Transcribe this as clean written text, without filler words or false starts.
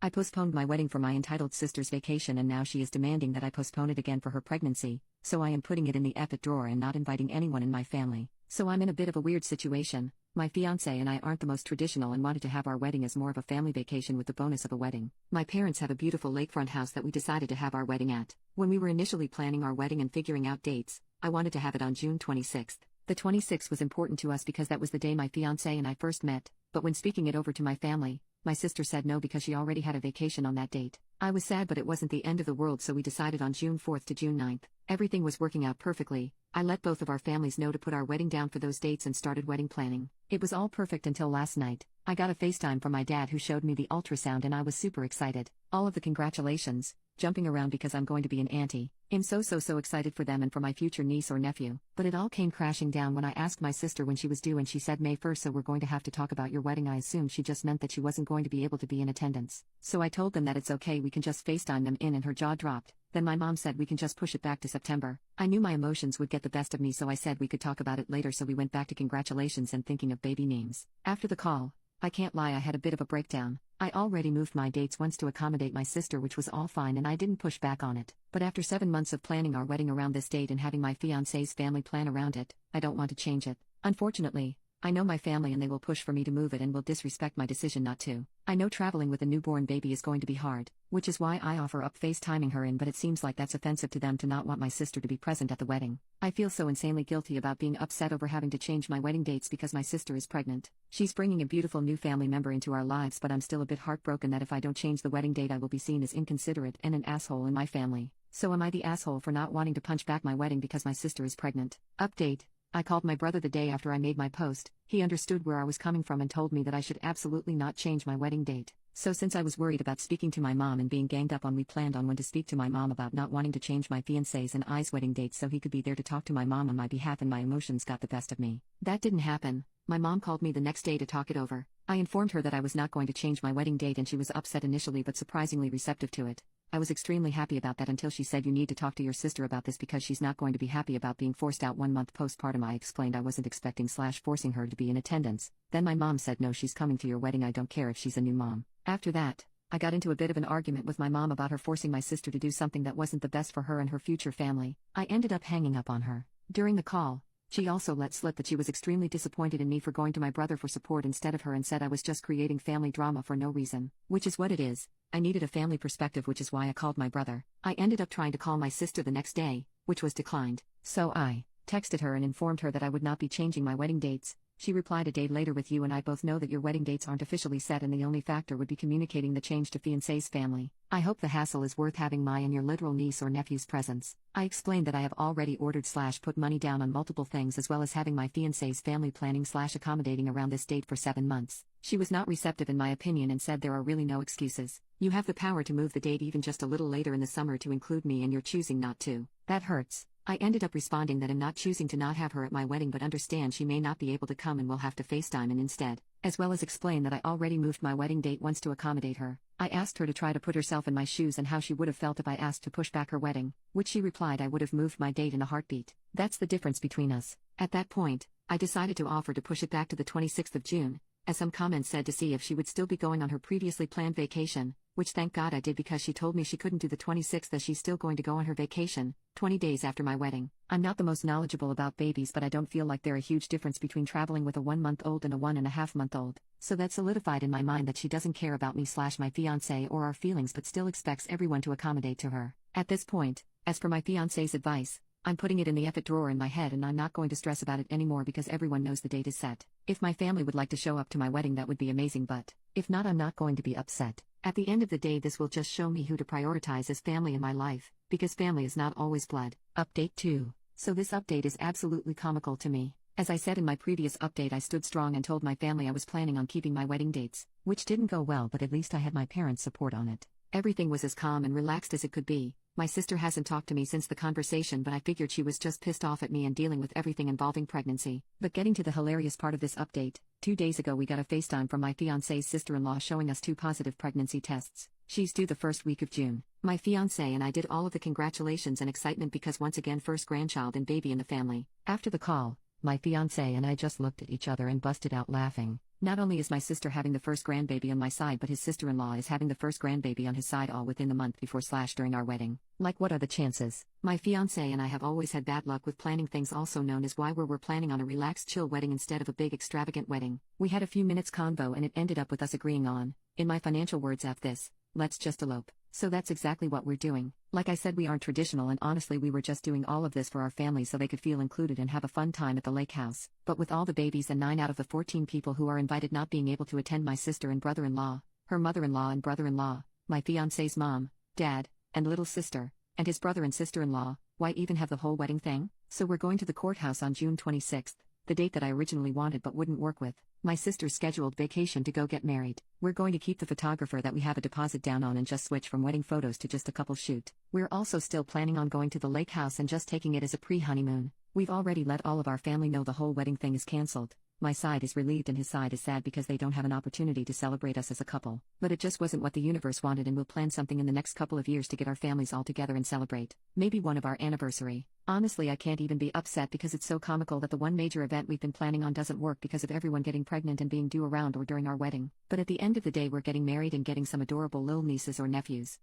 I postponed my wedding for my entitled sister's vacation and now she is demanding that I postpone it again for her pregnancy, so I am putting it in the effort drawer and not inviting anyone in my family. So I'm in a bit of a weird situation. My fiancé and I aren't the most traditional and wanted to have our wedding as more of a family vacation with the bonus of a wedding. My parents have a beautiful lakefront house that we decided to have our wedding at. When we were initially planning our wedding and figuring out dates, I wanted to have it on June 26th. The 26th was important to us because that was the day my fiancé and I first met, but when speaking it over to my family, my sister said no because she already had a vacation on that date. I was sad, but it wasn't the end of the world, so we decided on June 4th to June 9th. Everything was working out perfectly. I let both of our families know to put our wedding down for those dates and started wedding planning. It was all perfect until last night. I got a FaceTime from my dad who showed me the ultrasound and I was super excited. All of the congratulations, jumping around because I'm going to be an auntie. I'm so excited for them and for my future niece or nephew. But it all came crashing down when I asked my sister when she was due and she said May 1st, so we're going to have to talk about your wedding. I assumed she just meant that she wasn't going to be able to be in attendance. So I told them that it's okay, we can just FaceTime them in, and her jaw dropped. Then my mom said we can just push it back to September. I knew my emotions would get the best of me, so I said we could talk about it later, so we went back to congratulations and thinking of baby names. After the call, I can't lie, I had a bit of a breakdown. I already moved my dates once to accommodate my sister, which was all fine and I didn't push back on it. But after 7 months of planning our wedding around this date and having my fiancé's family plan around it, I don't want to change it. Unfortunately, I know my family and they will push for me to move it and will disrespect my decision not to. I know traveling with a newborn baby is going to be hard, which is why I offer up FaceTiming her in, but it seems like that's offensive to them to not want my sister to be present at the wedding. I feel so insanely guilty about being upset over having to change my wedding dates because my sister is pregnant. She's bringing a beautiful new family member into our lives, but I'm still a bit heartbroken that if I don't change the wedding date I will be seen as inconsiderate and an asshole in my family. So am I the asshole for not wanting to punch back my wedding because my sister is pregnant? Update: I called my brother the day after I made my post. He understood where I was coming from and told me that I should absolutely not change my wedding date. So since I was worried about speaking to my mom and being ganged up on, we planned on when to speak to my mom about not wanting to change my fiancé's and I's wedding date so he could be there to talk to my mom on my behalf, and my emotions got the best of me. That didn't happen. My mom called me the next day to talk it over. I informed her that I was not going to change my wedding date and she was upset initially but surprisingly receptive to it. I was extremely happy about that until she said you need to talk to your sister about this because she's not going to be happy about being forced out 1 month postpartum. I explained I wasn't expecting / forcing her to be in attendance. Then my mom said no, she's coming to your wedding, I don't care if she's a new mom. After that, I got into a bit of an argument with my mom about her forcing my sister to do something that wasn't the best for her and her future family. I ended up hanging up on her. During the call, she also let slip that she was extremely disappointed in me for going to my brother for support instead of her and said I was just creating family drama for no reason, which is what it is. I needed a family perspective, which is why I called my brother. I ended up trying to call my sister the next day, which was declined. So I texted her and informed her that I would not be changing my wedding dates. She replied a day later, with you and I both know that your wedding dates aren't officially set and the only factor would be communicating the change to fiancé's family. I hope the hassle is worth having my and your literal niece or nephew's presence. I explained that I have already ordered / put money down on multiple things as well as having my fiancé's family planning / accommodating around this date for 7 months. She was not receptive in my opinion and said there are really no excuses. You have the power to move the date even just a little later in the summer to include me and you're choosing not to. That hurts. I ended up responding that I'm not choosing to not have her at my wedding but understand she may not be able to come and will have to FaceTime in instead, as well as explain that I already moved my wedding date once to accommodate her. I asked her to try to put herself in my shoes and how she would have felt if I asked to push back her wedding, which she replied I would have moved my date in a heartbeat. That's the difference between us. At that point, I decided to offer to push it back to the 26th of June, as some comments said to see if she would still be going on her previously planned vacation, which thank God I did because she told me she couldn't do the 26th as she's still going to go on her vacation, 20 days after my wedding. I'm not the most knowledgeable about babies, but I don't feel like there's a huge difference between traveling with a 1-month-old and a 1.5-month-old. So that solidified in my mind that she doesn't care about me / my fiancé or our feelings but still expects everyone to accommodate to her. At this point, as per my fiancé's advice, I'm putting it in the effort drawer in my head and I'm not going to stress about it anymore because everyone knows the date is set. If my family would like to show up to my wedding that would be amazing, but if not I'm not going to be upset. At the end of the day this will just show me who to prioritize as family in my life, because family is not always blood. Update 2. So this update is absolutely comical to me. As I said in my previous update, I stood strong and told my family I was planning on keeping my wedding dates, which didn't go well but at least I had my parents' support on it. Everything was as calm and relaxed as it could be. My sister hasn't talked to me since the conversation but I figured she was just pissed off at me and dealing with everything involving pregnancy. But getting to the hilarious part of this update, 2 days ago we got a FaceTime from my fiancé's sister-in-law showing us 2 positive pregnancy tests. She's due the first week of June. My fiancé and I did all of the congratulations and excitement because once again first grandchild and baby in the family. After the call, my fiancé and I just looked at each other and busted out laughing. Not only is my sister having the first grandbaby on my side, but his sister-in-law is having the first grandbaby on his side, all within the month before/during our wedding. Like, what are the chances? My fiancé and I have always had bad luck with planning things, also known as why we're planning on a relaxed, chill wedding instead of a big extravagant wedding. We had a few minutes convo and it ended up with us agreeing on, in my financial words, this, let's just elope. So that's exactly what we're doing. Like I said, we aren't traditional, and honestly we were just doing all of this for our family so they could feel included and have a fun time at the lake house. But with all the babies and 9 out of the 14 people who are invited not being able to attend, my sister and brother-in-law, her mother-in-law and brother-in-law, my fiancé's mom, dad, and little sister, and his brother and sister-in-law, why even have the whole wedding thing? So we're going to the courthouse on June 26th, the date that I originally wanted but wouldn't work with my sister's scheduled vacation to go get married. We're going to keep the photographer that we have a deposit down on and just switch from wedding photos to just a couple shoot. We're also still planning on going to the lake house and just taking it as a pre-honeymoon. We've already let all of our family know the whole wedding thing is cancelled. My side is relieved and his side is sad because they don't have an opportunity to celebrate us as a couple. But it just wasn't what the universe wanted, and we'll plan something in the next couple of years to get our families all together and celebrate. Maybe one of our anniversary. Honestly, I can't even be upset because it's so comical that the one major event we've been planning on doesn't work because of everyone getting pregnant and being due around or during our wedding. But at the end of the day, we're getting married and getting some adorable little nieces or nephews.